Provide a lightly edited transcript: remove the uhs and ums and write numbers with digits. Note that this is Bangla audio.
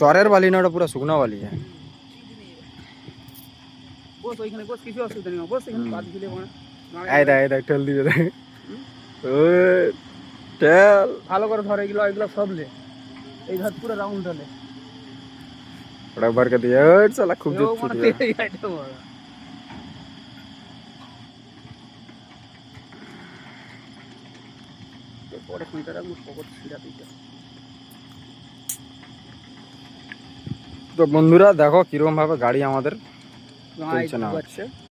চরের বালি না, ওটা পুরো শুকনো বালি। ঠেল দিবে, ভালো করে ধরে এগুলো, এগুলো সব লে এই ধর পুরো রাউন্ড হলে ওটা বার করে দিয়ে চালা খুব জোর পরে ফোনটা রাখবো পকেট ছিঁড়া দিতে। তো বন্ধুরা দেখো কিরকম ভাবে গাড়ি আমাদের চলছে না।